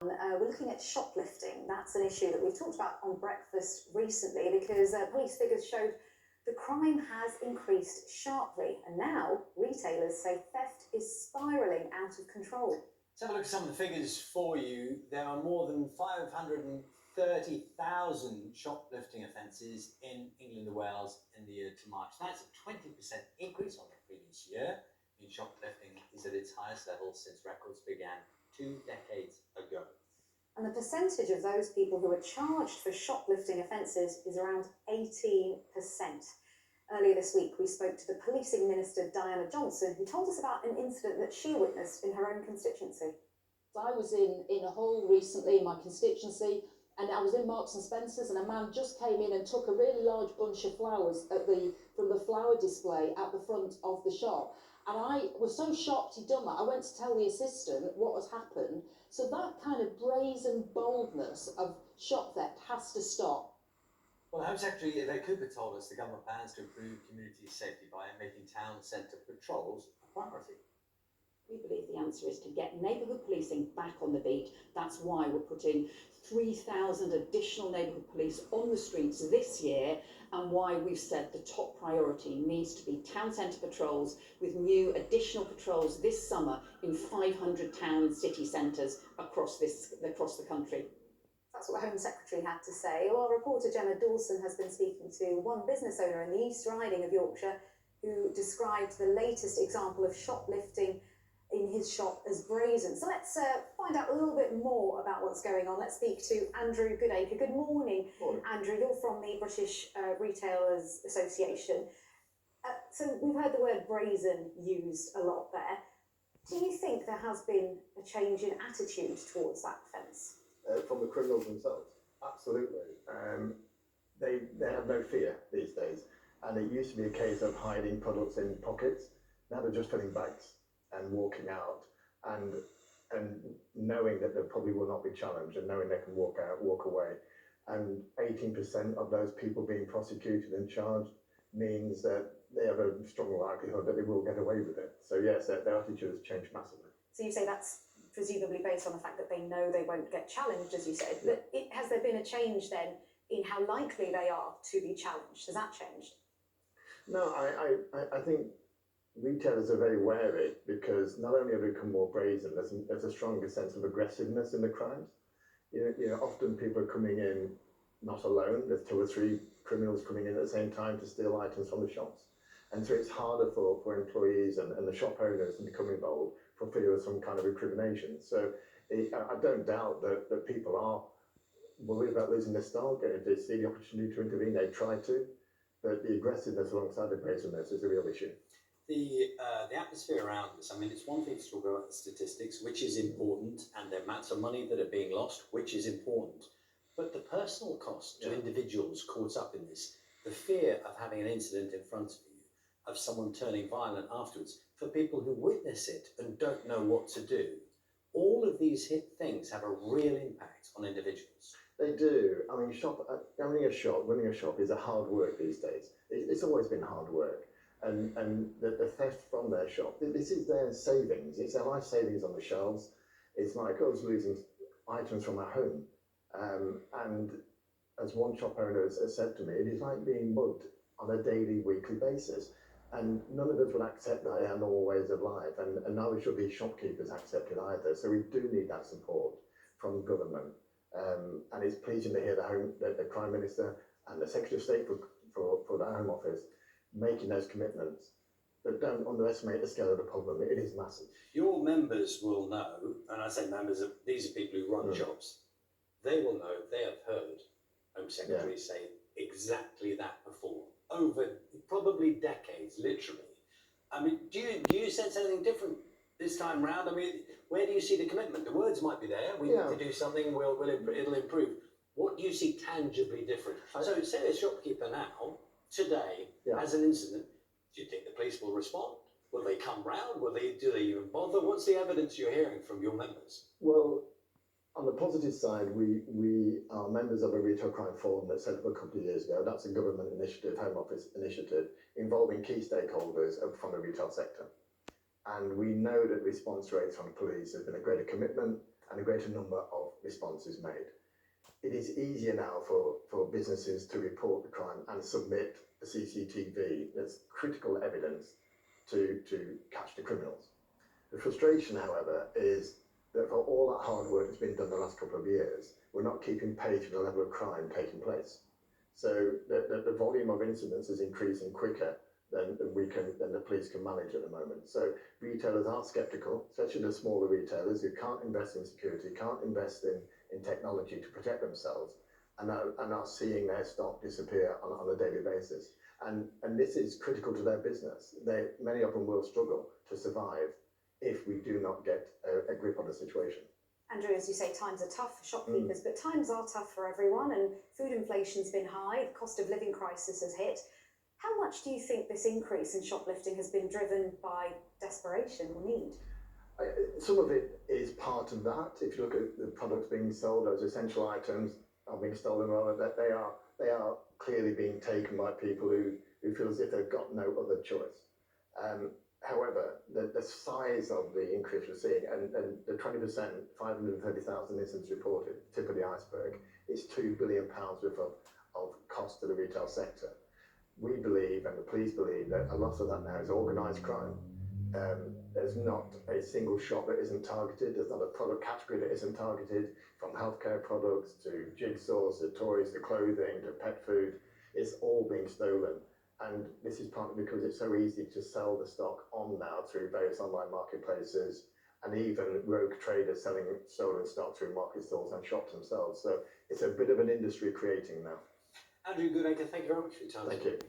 We're looking at shoplifting. That's an issue that we've talked about on Breakfast recently because police figures showed the crime has increased sharply, and now retailers say theft is spiralling out of control. Let's have a look at some of the figures for you. There are more than 530,000 shoplifting offences in England and Wales in the year to March. That's a 20% increase on the previous year. Shoplifting is at its highest level since records began 2 decades ago. And the percentage of those people who are charged for shoplifting offences is around 18%. Earlier this week, we spoke to the Policing Minister, Diana Johnson, who told us about an incident that she witnessed in her own constituency. I was in a hall recently in my constituency, and I was in Marks and Spencer's, and a man just came in and took a really large bunch of flowers from the flower display at the front of the shop. And I was so shocked he'd done that. I went to tell the assistant what had happened. So that kind of brazen boldness of shop theft has to stop. Well, Home Secretary Yvette Cooper told us the government plans to improve community safety by making town centre patrols a priority. We believe the answer is to get neighbourhood policing back on the beat. That's why we're putting 3,000 additional neighbourhood police on the streets this year, and why we've said the top priority needs to be town centre patrols, with new additional patrols this summer in 500 town and city centres across the country. That's what the Home Secretary had to say. Well, reporter Gemma Dawson has been speaking to one business owner in the East Riding of Yorkshire who described the latest example of shoplifting in his shop as brazen. So let's find out a little bit more about what's going on. Let's speak to Andrew Goodacre. Good morning, Andrew. You're from the British Retailers Association. So we've heard the word brazen used a lot there. Do you think there has been a change in attitude towards that offence? From the criminals themselves, absolutely. They have no fear these days. And it used to be a case of hiding products in pockets. Now they're just filling bags and walking out, and knowing that they probably will not be challenged, and knowing they can walk away. And 18% of those people being prosecuted and charged means that they have a strong likelihood that they will get away with it. So yes, their attitude has changed massively. So you say that's presumably based on the fact that they know they won't get challenged, as you said. But has there been a change then in how likely they are to be challenged? Has that changed? No, I think retailers are very wary, because not only have they become more brazen, there's a stronger sense of aggressiveness in the crimes. You know, often people are coming in not alone. There's 2 or 3 criminals coming in at the same time to steal items from the shops. And so it's harder for employees and the shop owners to become involved for fear of some kind of recrimination. So I don't doubt that people are worried about losing their stock, and if they see the opportunity to intervene, they try to. But the aggressiveness alongside the brazenness is a real issue. The atmosphere around this, I mean, it's one thing to talk about the statistics, which is important, and the amounts of money that are being lost, which is important. But the personal cost to individuals caught up in this, the fear of having an incident in front of you, of someone turning violent afterwards, for people who witness it and don't know what to do, all of these things have a real impact on individuals. They do. I mean, running a shop is a hard work these days. It's always been hard work. And the theft from their shop, this is their savings. It's their life savings on the shelves. It's like us losing items from our home. And as one shop owner has said to me, it is like being mugged on a daily, weekly basis. And none of us will accept that in our normal ways of life. And neither should the shopkeepers accept it either. So we do need that support from government. And it's pleasing to hear the Prime Minister and the Secretary of State for the Home Office making those commitments. But don't underestimate the scale of the problem. It is massive. Your members will know, and I say members, these are people who run shops, they will know, they have heard Home Secretary say exactly that before, over probably decades, literally. I mean, do you sense anything different this time round? I mean, where do you see the commitment? The words might be there, we need to do something, it'll improve. What do you see tangibly different? So say a shopkeeper now, today, has an incident, do you think the police will respond? Will they come round? Do they even bother? What's the evidence you're hearing from your members? Well, on the positive side, we are members of a retail crime forum that set up a couple of years ago. That's a government initiative, Home Office initiative, involving key stakeholders from the retail sector. And we know that response rates from police has been a greater commitment and a greater number of response is made. It is easier now for businesses to report the crime and submit the CCTV as critical evidence to catch the criminals. The frustration, however, is that for all that hard work that's been done the last couple of years, we're not keeping pace with the level of crime taking place. So the volume of incidents is increasing quicker than the police can manage at the moment. So retailers are sceptical, especially the smaller retailers who can't invest in security, can't invest in technology to protect themselves, and are seeing their stock disappear on a daily basis. And this is critical to their business. Many of them will struggle to survive if we do not get a grip on the situation. Andrew, as you say, times are tough for shopkeepers, but times are tough for everyone, and food inflation's been high, the cost of living crisis has hit. How much do you think this increase in shoplifting has been driven by desperation or need? Some of it is part of that. If you look at the products being sold, those essential items are being stolen, rather, that they are clearly being taken by people who feel as if they've got no other choice. However, the size of the increase we're seeing, and the 20%, 530,000 incidents reported, tip of the iceberg, is £2 billion worth of cost to the retail sector. We believe, and the police believe, that a lot of that now is organised crime. There's not a single shop that isn't targeted, there's not a product category that isn't targeted, from healthcare products to jigsaws, to toys, to clothing, to pet food. It's all being stolen. And this is partly because it's so easy to sell the stock on now through various online marketplaces, and even rogue traders selling stolen stock through market stalls and shops themselves. So it's a bit of an industry creating now. Andrew Goodacre, thank you very much for your time. Thank you.